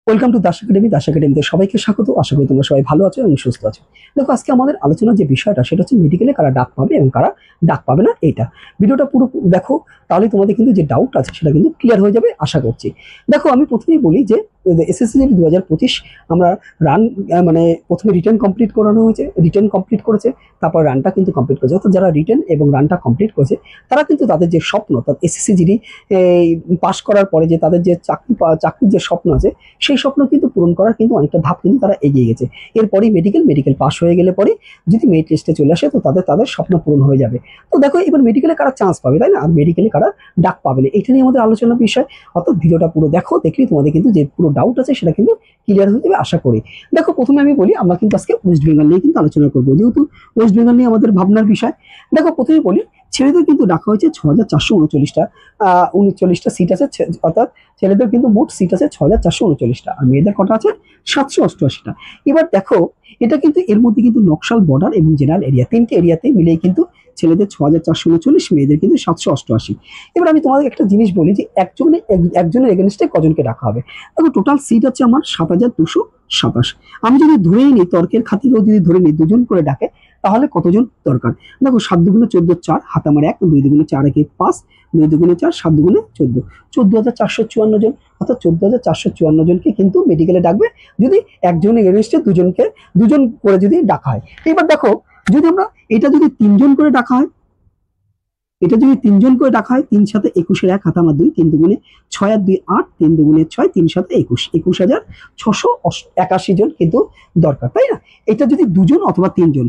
Welcome to Das academy. Das একাডেমিতে সবাইকে স্বাগত। আশা করি তোমরা সবাই ভালো আছো এবং সুস্থ আছো। দেখো, আজকে আমাদের আলোচনার যে বিষয়টা সেটা হচ্ছে মেডিকেলে কারা ডাক পাবে এবং কারা ডাক পাবে না। এইটা ভিডিওটা পুরো দেখো, তাহলে তোমাদের কিন্তু যে ডাউট আছে সেটা কিন্তু ক্লিয়ার হয়ে যাবে আশা করছি। দেখো, আমি প্রথমেই বলি যে এসএসসি 2025 আমরা রান মানে প্রথমে রিটেন কমপ্লিট করানো হয়েছে, রিটেন কমপ্লিট করেছে, তারপর রানটা কিন্তু কমপ্লিট করেছে। অর্থাৎ যারা রিটেন এবং রানটা কমপ্লিট করেছে তারা কিন্তু তাদের যে স্বপ্ন, অর্থাৎ এসএসসি জিডি পাস করার পরে যে তাদের যে চাকরির যে স্বপ্ন আছে সেই স্বপ্ন কিন্তু পূরণ করার কিন্তু অনেকটা ধাপ কিন্তু তারা এগিয়ে গেছে। এরপরই মেডিকেল পাস হয়ে গেলে পরে যদি মেরিট লিস্টে চলে আসে তো তাদের স্বপ্ন পূরণ হয়ে যাবে। তো দেখো, এবার মেডিকেলে কারা চান্স পাবে, তাই না, আর মেডিকেলে কারা ডাক পাবে না, এটা নিয়ে আমাদের আলোচনার বিষয়। অর্থাৎ ভিডিওটা পুরো দেখো, দেখলেই তোমাদের কিন্তু যে পুরো ডাউট আছে সেটা কিন্তু ক্লিয়ার হয়ে যাবে আশা করি। দেখো, প্রথমে আমি বলি আমরা কিন্তু আজকে ওয়েস্ট বেঙ্গল নিয়ে কিন্তু আলোচনা করবো, যেহেতু ওয়েস্ট বেঙ্গল নিয়ে আমাদের ভাবনার বিষয়। দেখো, প্রথমে বলি ছেলেদের কিন্তু ডাকা হয়েছে 6439টা সিট আছে, অর্থাৎ ছেলেদের কিন্তু মোট সিট আছে 6439টা, আর মেয়েদের কটা আছে 788টা। এবার দেখো, এটা কিন্তু এর মধ্যে কিন্তু নকশাল, বর্ডার এবং জেনারেল এরিয়া তিনটে এরিয়াতে মিলিয়ে কিন্তু ছেলেদের 6439, মেয়েদের কিন্তু 788। এবার আমি তোমাদের একটা জিনিস বলি যে একজনের এগেনস্টে কজনকে ডাকা হবে। দেখো, টোটাল সিট আছে আমার 7227। আমি যদি ধরেই নিই, তর্কের খাতিরেও যদি ধরে নিই 2জন করে ডাকে, তাহলে কতজন দরকার? দেখো, 7 দুগুণে 14, 4 হাত আমার 1, 2 দুগুণে 4, 1 5, 2 দুগুণে 4, 7 দুগুণে 14, 14,454 জন। অর্থাৎ 14,454 জনকে কিন্তু মেডিকেলে ডাকবে যদি একজনের এগেনস্টে দুজন করে যদি ডাকা হয়। এবার দেখো, যদি আমরা এটা যদি 3জন করে ডাকা হয়, 3 7 21, 1 হাত আমার 2, 3 দুগুণে 6 আর 2 8, 3 দুগুণে 6, 3 7 21, 21,681 জন কিন্তু দরকার, তাই না? এটা যদি 2জন অথবা 3জন,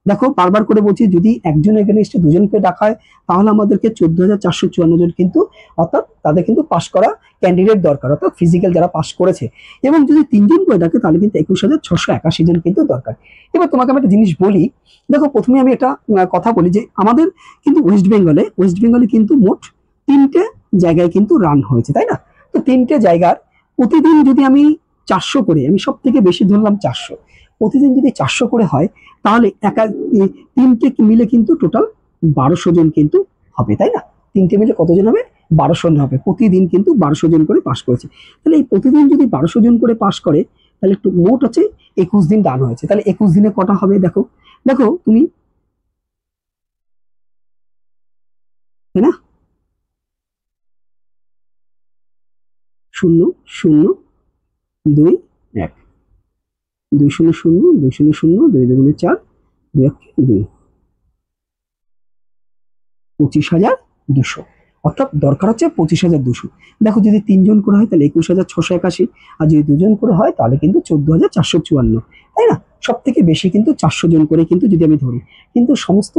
দেখো বারবার করে বলছি, যদি একজন এগেনস্টে 2জনকে ডাকা হয় তাহলে আমাদেরকে 14,454 জন কিন্তু, অর্থাৎ তাদের কিন্তু পাস করা ক্যান্ডিডেট দরকার, অর্থাৎ ফিজিক্যাল যারা পাস করেছে। এবং যদি 3জন করে ডাকে তাহলে কিন্তু 21,681 জন কিন্তু দরকার। এবার তোমাকে আমি একটা জিনিস বলি, দেখো প্রথমে আমি একটা কথা বলি যে আমাদের কিন্তু ওয়েস্ট বেঙ্গলে কিন্তু মোট 3টে জায়গায় কিন্তু রান হয়েছে, তাই না? তো 3টে জায়গার প্রতিদিন যদি আমি 400 করে, আমি সব থেকে বেশি ধরলাম 400, প্রতিদিন যদি 400 করে হয় তাহলে 3টে মিলে কিন্তু টোটাল 1200 জন কিন্তু হবে, তাই না? 3টে মিলে কতজন হবে? 1200 জন হবে। প্রতিদিন কিন্তু 1200 জন করে পাস করেছে। তাহলে এই প্রতিদিন যদি 1200 জন করে পাস করে তাহলে একটু মোট আছে 21 দিন রান হয়েছে। তাহলে 21 দিনে কটা হবে? দেখো তুমি, তাই না? 0 0 2 1, 2 0 0 2 0 0, 2 দুগুণে 4, 2 1 2, 25,200। অর্থাৎ দরকার হচ্ছে 25,200। দেখো, যদি 3জন করে হয় তাহলে 21,681, আর যদি 2জন করে হয় তাহলে কিন্তু 14,454, তাই না? সব থেকে বেশি কিন্তু 400 জন করে কিন্তু যদি আমি ধরি, কিন্তু সমস্ত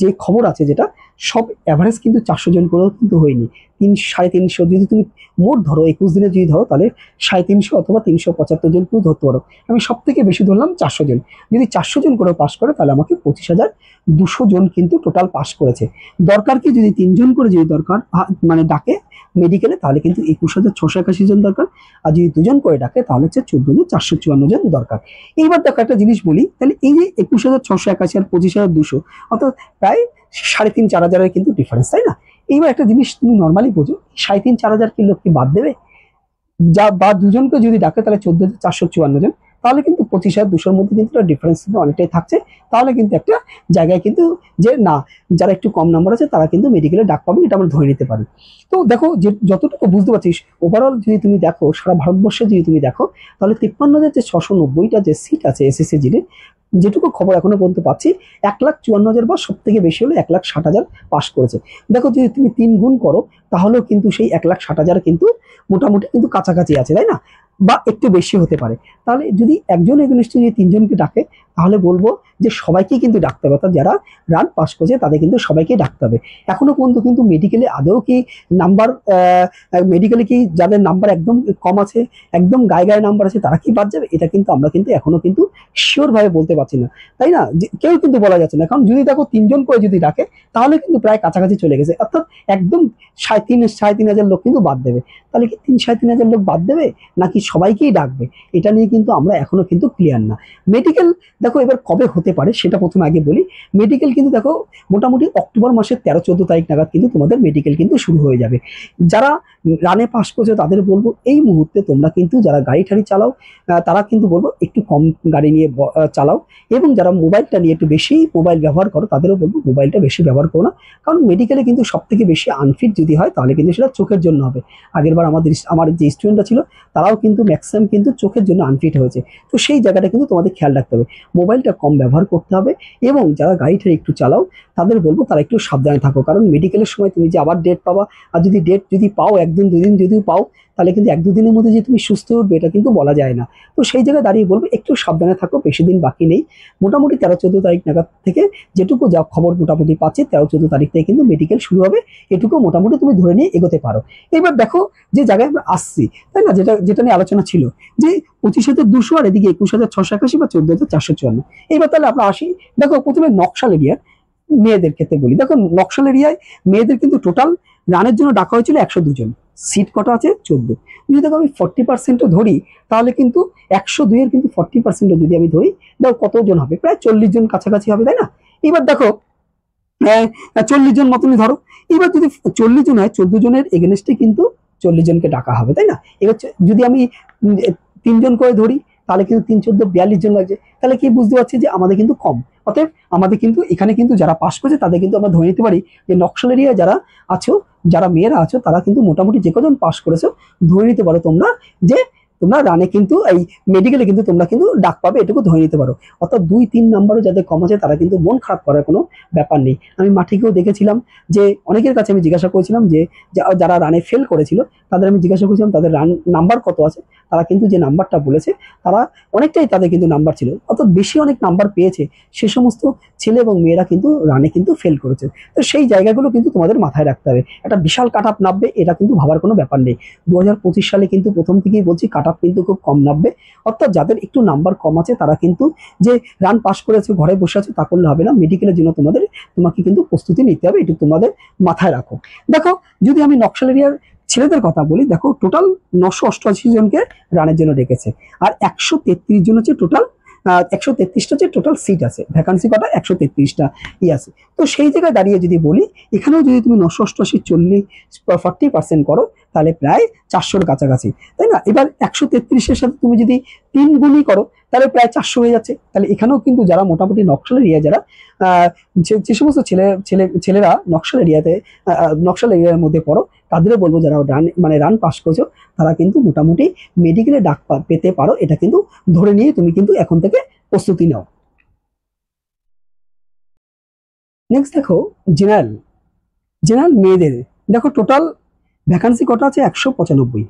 যে খবর আছে যেটা সব অ্যাভারেজ কিন্তু 400 জন করেও কিন্তু হয়নি। 350 যদি তুমি মোট ধরো 21 দিনে যদি ধরো তাহলে 350 অথবা 375 জন কেউ ধরতে পারো। আমি সব থেকে বেশি ধরলাম 400 জন। যদি 400 জন করে পাস করে তাহলে আমাকে 25,200 জন কিন্তু টোটাল পাস করেছে। দরকার কি, যদি 3জন করে যদি দরকার মানে ডাকে মেডিকেলে তাহলে কিন্তু 21,681 জন দরকার, আর যদি 2জন করে ডাকে তাহলে হচ্ছে 14,454 জন দরকার। এইবার দেখো, একটা জিনিস বলি, তাহলে এই যে 21,681 আর 25,200 অর্থাৎ প্রায় 3,500-4,000 কিন্তু ডিফারেন্স, তাই না? এইবার একটা জিনিস তুমি নর্মালি বোঝো, 3,500-4,000 কি লোক কি বাদ দেবে? যা বা 2জনকে যদি ডাকে তাহলে 14,454 জন, তাহলে কিন্তু 25,200-র মধ্যে কিন্তু ডিফারেন্স অনেকটাই থাকছে। তাহলে কিন্তু একটা জায়গায় কিন্তু যে না, যারা একটু কম নাম্বার আছে তারা কিন্তু মেডিকেলে ডাক পাবেন, এটা আমরা ধরে নিতে পারি। তো দেখো, যে যতটুকু বুঝতে পারছিস ওভারঅল যদি তুমি দেখো, সারা ভারতবর্ষে যদি তুমি দেখো তাহলে 53,690টা যে সিট আছে এসএসসি জিডির, যেটুকু খবর এখনো পর্যন্ত পাচ্ছি 1,54,000 বা সব থেকে বেশি হলে 1,60,000 পাস করেছে। দেখো, যদি তুমি 3 গুণ করো তাহলেও কিন্তু সেই 1,60,000 কিন্তু মোটামুটি কিন্তু কাছাকাছি আছে, তাই না? বা একটু বেশি হতে পারে। তাহলে যদি একজন এগেনস্টে যদি 3জনকে ডাকে তাহলে বলবো যে সবাইকেই কিন্তু ডাকতে হবে, অর্থাৎ যারা রান পাস করেছে তাদের কিন্তু সবাইকেই ডাকতে হবে। এখনো পর্যন্ত কিন্তু মেডিকেলে আদৌ কি নাম্বার, মেডিকেলে কি যাদের নাম্বার একদম কম আছে, একদম গায়ে নাম্বার আছে, তারা কি বাদ যাবে? এটা কিন্তু আমরা কিন্তু এখনো কিন্তু শিওর ভাবে বলতে পারছি না, তাই না? কেউ কিন্তু বলা যাচ্ছে না। কারণ যদি দেখো 3জন করে যদি ডাকে তাহলে কিন্তু প্রায় কাছাকাছি চলে গেছে, অর্থাৎ একদম 3,500 লোক কিন্তু বাদ দেবে। তাহলে কি 3,500 লোক বাদ দেবে নাকি সবাইকেই ডাকবে? এটা নিয়ে কিন্তু আমরা এখনো কিন্তু ক্লিয়ার না। মেডিকেল দেখো এবার কবে হতে পারে সেটা প্রথমে আগে বলি। মেডিকেল কিন্তু দেখো মোটামুটি অক্টোবর মাসের 13-14 তারিখ নাগাদ কিন্তু তোমাদের মেডিকেল কিন্তু শুরু হয়ে যাবে। যারা রানে পাস করছো তাদের বলবো এই মুহূর্তে তোমরা কিন্তু যারা গাড়ি ঠাড়ি চালাও তারা কিন্তু বলবো একটু কম গাড়ি নিয়ে চালাও, এবং যারা মোবাইলটা নিয়ে একটু বেশি মোবাইল ব্যবহার করো তাদেরও বলবো মোবাইলটা বেশি ব্যবহার করো না, কারণ মেডিকেলে কিন্তু সব থেকে বেশি আনফিট যদি হয় তাহলে কিন্তু সেটা চোখের জন্য হবে। আগেরবার আমার যে স্টুডেন্টরা ছিল তারাও কিন্তু ম্যাক্সিমাম কিন্তু চোখের জন্য আনফিট হয়েছে। তো সেই জায়গাটা কিন্তু তোমাদের খেয়াল রাখতে হবে, মোবাইলটা কম ব্যবহার করতে হবে, এবং যারা গাড়িটা একটু চালাও তাদের বলবো তারা একটু সাবধানে থাকো, কারণ মেডিকেলের সময় তুমি যে আবার ডেট পাবা, আর যদি ডেট যদি পাও একদিন দুদিন যদিও পাও তাহলে কিন্তু এক দুদিনের মধ্যে যে তুমি সুস্থ উঠবে এটা কিন্তু বলা যায় না। তো সেই জায়গায় দাঁড়িয়ে বলবো একটু সাবধানে থাকো, বেশি দিন বাকি নেই। মোটামুটি 13-14 তারিখ নাগাদ থেকে যেটুকু যা খবর মোটামুটি পাচ্ছি 13-14 তারিখ থেকে কিন্তু মেডিকেল শুরু হবে, এটুকু মোটামুটি তুমি ধরে নিয়ে এগোতে পারো। এবার দেখো যে জায়গায় আমরা আসছি, তাই না, যেটা যেটা নিয়ে আলোচনা ছিল যে 25,200 আর এদিকে 21,681 বা 14,454। এইবার তাহলে আমরা আসি। দেখো প্রথমে নকশাল এরিয়ার মেয়েদের ক্ষেত্রে বলি। দেখো নকশাল এরিয়ায় মেয়েদের কিন্তু টোটাল রানের জন্য ডাকা হয়েছিল 102 জন, সিট কটা আছে 14। যদি দেখো আমি 40% ধরি তাহলে কিন্তু 102 এর কিন্তু 40% যদি আমি ধরি, দেখো কতজন হবে, প্রায় 40 জন কাছাকাছি হবে, তাই না। এবার দেখো 40 জন মতনই ধরো। এবার যদি 40 জন হয় 14 জনের এগেনস্টে কিন্তু 40 জনকে ডাকা হবে, তাই না। এবার যদি আমি 3 জন করে ধরি তাহলে কিন্তু 3-14 42 জন লাগছে, তাহলে কি বুঝতে পারছি যে আমাদের কিন্তু কম। অতএব আমাদের কিন্তু এখানে কিন্তু যারা পাস করেছে তাদের কিন্তু আমরা ধরে নিতে পারি যে নকশাল এরিয়া যারা আছো, যারা মেয়েরা আছো তারা কিন্তু মোটামুটি যে কজন পাস করেছো ধরে নিতে পারো তোমরা যে তোমরা রানে কিন্তু এই মেডিকেলে কিন্তু তোমরা কিন্তু ডাক পাবে, এটুকু ধরে নিতে পারো। অর্থাৎ 2-3 নাম্বারও যাদের কম আছে তারা কিন্তু মন খারাপ করার কোনো ব্যাপার নেই। আমি মাঠে গিয়েও দেখেছিলাম যে অনেকের কাছে আমি জিজ্ঞাসা করেছিলাম যে যারা রানে ফেল করেছিল তাদের আমি জিজ্ঞাসা করেছিলাম তাদের রান নাম্বার কত আছে, তারা কিন্তু যে নাম্বারটা বলেছে তারা অনেকটাই তাদের কিন্তু নাম্বার ছিল, অর্থাৎ বেশি অনেক নাম্বার পেয়েছে সে সমস্ত ছেলে এবং মেয়েরা কিন্তু রানে কিন্তু ফেল করেছে। তো সেই জায়গাগুলো কিন্তু তোমাদের মাথায় রাখতে হবে। একটা বিশাল কাট আপ নামবে এটা কিন্তু ভাবার কোনো ব্যাপার নেই। 2025 সালে কিন্তু প্রথম থেকেই বলছি কাট আপ কিন্তু খুব কম নামবে, অর্থাৎ যাদের একটু নাম্বার কম আছে তারা কিন্তু যে রান পাস করেছে ঘরে বসে আছে তা করলে হবে না, মেডিকেলের জন্য তোমাকে কিন্তু প্রস্তুতি নিতে হবে, এটুকু তোমাদের মাথায় রাখো। দেখো যদি আমি নকশাল এরিয়ার ছেলেদের কথা বলি, দেখো টোটাল 988 জনকে রানের জন্য ডেকেছে, আর 133 জন হচ্ছে টোটাল 133টা হচ্ছে টোটাল সিট আছে, ভ্যাকান্সি কটা 133টা আছে। তো সেই জায়গায় দাঁড়িয়ে যদি বলি এখানেও যদি তুমি 988 40% করো তাহলে প্রায় 400-র কাছাকাছি, তাই না। এবার 133-এর সাথে তুমি যদি 3 গুণই করো তাহলে প্রায় 400 হয়ে যাচ্ছে। তাহলে এখানেও কিন্তু যারা মোটামুটি নকশাল এরিয়া যারা যে সমস্ত ছেলেরা নকশাল এরিয়ার মধ্যে পড়ো তাদেরও বলবো যারা রান পাস করেছো তারা কিন্তু মোটামুটি মেডিকেলে ডাক পেতে পারো, এটা কিন্তু ধরে নিয়ে তুমি কিন্তু এখন থেকে প্রস্তুতি নাও। নেক্সট দেখো জেনারেল মেয়েদের দেখো টোটাল ভ্যাকান্সি কটা আছে 195।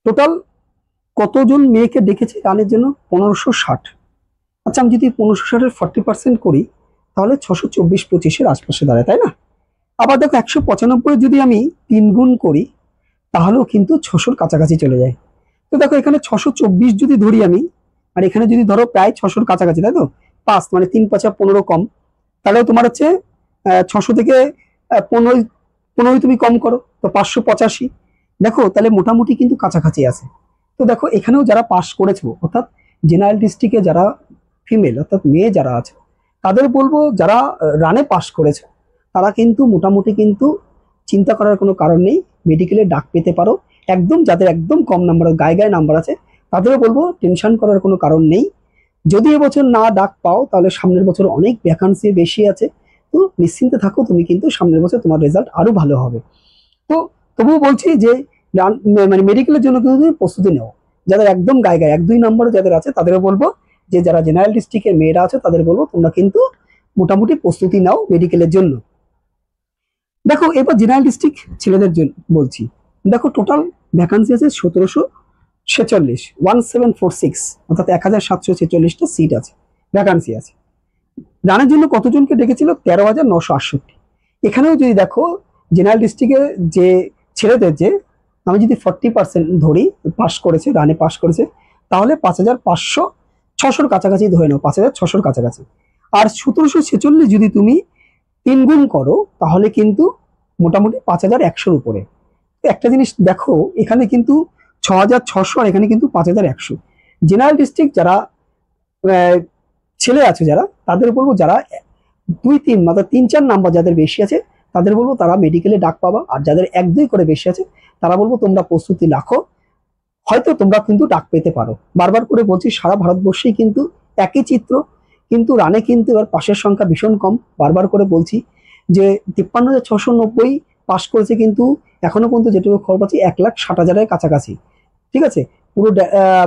টোটাল কতজন মেয়েকে ডেকেছে রানের জন্য 1560। আচ্ছা আমি যদি 1560-এর 40% করি তাহলে 624-25-এর আশপাশে দাঁড়ায়, তাই না। আবার দেখো 195 যদি আমি 3 গুণ করি তাহলেও কিন্তু 600-র কাছাকাছি চলে যায়। তো দেখো এখানে 624 যদি ধরি আমি, আর এখানে যদি ধরো প্রায় 600-র কাছাকাছি, তাই তো 5 মানে 3-5-15 কম, তাহলেও তোমার হচ্ছে 600 থেকে 15 তুমি কম করো তো 585। দেখো তাহলে মোটামুটি কিন্তু কাছাকাছি আছে। তো দেখো এখানেও যারা পাস করেছো অর্থাৎ জেনারেল ডিস্ট্রিক্টে যারা ফিমেল অর্থাৎ মেয়ে যারা আছে তাদের বলবো যারা রানে পাস করেছে তারা কিন্তু মোটামুটি কিন্তু চিন্তা করার কোনো কারণ নেই, মেডিকেলে ডাক পেতে পারো। একদম যাদের একদম কম নাম্বার গায়ে নাম্বার আছে তাদেরও বলবো টেনশন করার কোনো কারণ নেই। যদি এবছর না ডাক পাও তাহলে সামনের বছর অনেক ভ্যাকান্সি বেশি আছে, তো নিশ্চিন্তে থাকো, তুমি কিন্তু সামনের বছর তোমার রেজাল্ট আরো ভালো হবে। তো তবুও বলছি যে মানে মেডিকেলের জন্য কিন্তু তুমি প্রস্তুতি নেও। যাদের একদম গায়ে 1-2 নম্বরে যাদের আছে তাদেরও বলবো যে যারা জেনারেল ডিস্ট্রিক্টের মেয়েরা আছে তাদের বলবো তোমরা কিন্তু মোটামুটি প্রস্তুতি নাও মেডিকেলের জন্য। দেখো এবার জেনারেল ডিস্ট্রিক্ট ছেলেদের জন্য বলছি। দেখো টোটাল ভ্যাকান্সি আছে 1746, 1746 অর্থাৎ 1746টা সিট আছে, ভ্যাকান্সি আছে। রানের জন্য কতজনকে ডেকেছিল 13,968। এখানেও যদি দেখো জেনারেল ডিস্ট্রিক্টের যে ছেলেদের যে আমি যদি 40% ধরি পাস করেছে রানে পাস করেছে তাহলে 5,500 600-র কাছাকাছি ধরে নাও, 5,600-র কাছাকাছি। আর 1746 যদি তুমি 3 গুণ করো তাহলে কিন্তু মোটামুটি 5,100-র উপরে। একটা জিনিস দেখো এখানে কিন্তু 6,600 আর এখানে কিন্তু 5,100। জেনারেল ডিস্ট্রিক্ট যারা ছেলে আছে যারা তাদের বলবো যারা 2-3 মানে 3-4 নাম্বার যাদের বেশি আছে তাদের বলবো তারা মেডিকেলে ডাক পাবা, আর যাদের 1-2 করে বেশি আছে তারা বলবো তোমরা প্রস্তুতি রাখো, হয়তো তোমরা কিন্তু ডাক পেতে পারো। বারবার করে বলছি সারা ভারতবর্ষেই কিন্তু একই চিত্র, কিন্তু রানে কিন্তু এবার পাশের সংখ্যা ভীষণ কম। বারবার করে বলছি যে 53,690 পাস করেছে, কিন্তু এখনো পর্যন্ত যেটুকু খবর পাচ্ছি 1,60,000-এর কাছাকাছি। ঠিক আছে, পুরো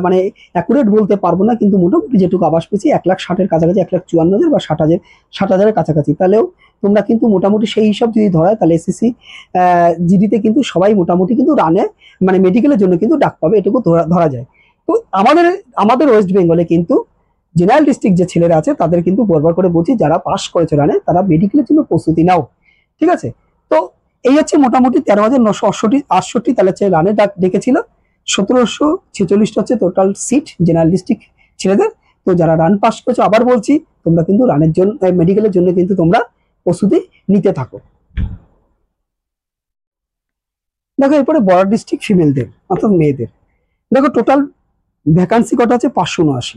মানে অ্যাকুরেট বলতে পারবো না, কিন্তু মোটামুটি যেটুকু আবাস পেয়েছি 1,60,000-এর কাছাকাছি, 1,54,000 বা 60,000-এর কাছাকাছি। তাহলেও তোমরা কিন্তু মোটামুটি সেই হিসাব যদি ধরায়, তাহলে এসএসসি জিডিতে কিন্তু সবাই মোটামুটি কিন্তু রানে মানে মেডিকেলের জন্য কিন্তু ডাক পাবে, এটুকু ধরা যায়। তো আমাদের ওয়েস্ট বেঙ্গলে কিন্তু জেনারেল ডিস্ট্রিক্ট যে ছেলেরা আছে তাদের কিন্তু বারবার করে বলছি, যারা পাস করেছে রানে তারা মেডিকেলের জন্য প্রস্তুতি নাও। ঠিক আছে, তো এই হচ্ছে মোটামুটি 13,968, তাহলে হচ্ছে রানে ডাক ডেকেছিল। 1,746 হচ্ছে টোটাল সিট জেনারেল ডিস্ট্রিক্ট ছেলেদের। তো যারা রান পাস করেছো, আবার বলছি তোমরা কিন্তু রানের জন্য মেডিকেলের জন্য কিন্তু তোমরা প্রস্তুতি নিতে থাকো। দেখো এরপরে বর্ডার ডিস্ট্রিক্ট ফিমেলদের অর্থাৎ মেয়েদের, দেখো টোটাল ভ্যাকান্সি কটা আছে 579,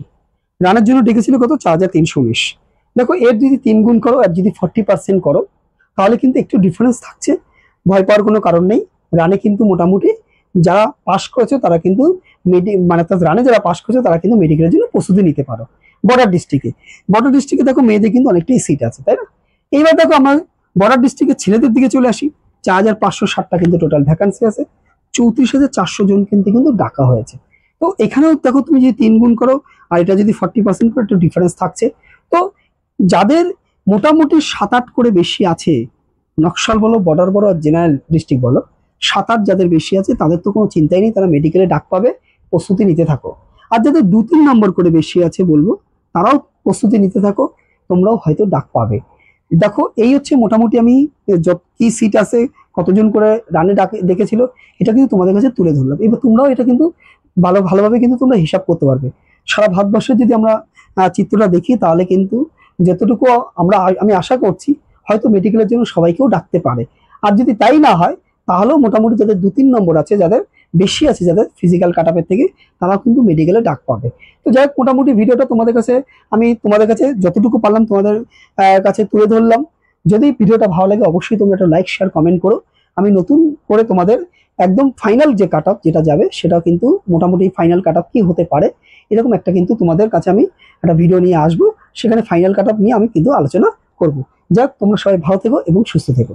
রানের জন্য ডেকেছিল কত 4,319। দেখো এর যদি 3 গুণ করো, আর যদি 40% করো, তাহলে কিন্তু একটু ডিফারেন্স থাকছে, ভয় পাওয়ার কোনো কারণ নেই। রানে কিন্তু মোটামুটি যারা পাস করেছে তারা কিন্তু মানে রানে যারা পাস করেছে তারা কিন্তু মেডিকেলের জন্য প্রস্তুতি নিতে পারো। বর্ডার ডিস্ট্রিক্টে দেখো মেয়েদের কিন্তু অনেকটাই সিট আছে, তাই না? এইবার দেখো আমরা বর্ডার ডিস্ট্রিক্টের ছেলেদের দিকে চলে আসি। 4,560টা কিন্তু টোটাল ভ্যাকান্সি আছে, 34,400 জন কিন্তু ডাকা হয়েছে। তো এখানেও দেখো তুমি যদি 3 গুণ করো আর এটা যদি 40% করো, একটু ডিফারেন্স থাকছে। তো যাদের মোটামুটি 7-8 করে বেশি আছে, নকশাল বলো, বর্ডার বলো, জেনারেল ডিস্ট্রিক্ট বলো, 7-8 যাদের বেশি আছে তাদের তো কোনো চিন্তাই নেই, তারা মেডিকেলে ডাক পাবে, প্রস্তুতি নিতে থাকো। আর যাদের 2-3 নম্বর করে বেশি আছে বলবো, তারাও প্রস্তুতি নিতে থাকো, তোমরাও হয়তো ডাক পাবে। দেখো এই হচ্ছে মোটামুটি আমি কি সিট আছে, কতজন করে রানে ডেকেছিল, এটা কিন্তু তোমাদের কাছে তুলে ধরলাম। এবার তোমরাও এটা কিন্তু ভালোভাবে কিন্তু তোমরা হিসাব করতে পারবে। সারা ভারতবর্ষে যদি আমরা চিত্রটা দেখি, তাহলে কিন্তু যতটুকু আমি আশা করছি হয়তো মেডিকেলের জন্য সবাইকেও ডাকতে পারে। আর যদি তাই না হয়, তাহলেও মোটামুটি যাদের 2-3 নম্বর আছে, যাদের বেশি আছে, যাদের ফিজিক্যাল কাট আপের থেকে, তারাও কিন্তু মেডিকেলে ডাক পাবে। তো যাই হোক, মোটামুটি ভিডিওটা আমি তোমাদের কাছে যতটুকু পারলাম তোমাদের কাছে তুলে ধরলাম। যদি ভিডিওটা ভালো লাগে, অবশ্যই তোমরা একটা লাইক, শেয়ার, কমেন্ট করো। আমি নতুন করে তোমাদের একদম ফাইনাল যে কাট আপ যেটা যাবে, সেটাও কিন্তু মোটামুটি ফাইনাল কাট আপ কি হতে পারে, এরকম একটা কিন্তু তোমাদের কাছে আমি একটা ভিডিও নিয়ে আসবো। সেখানে ফাইনাল কাট আপ নিয়ে আমি কিন্তু আলোচনা করব। যাক, তোমরা সবাই ভালো থেকো এবং সুস্থ থেকো।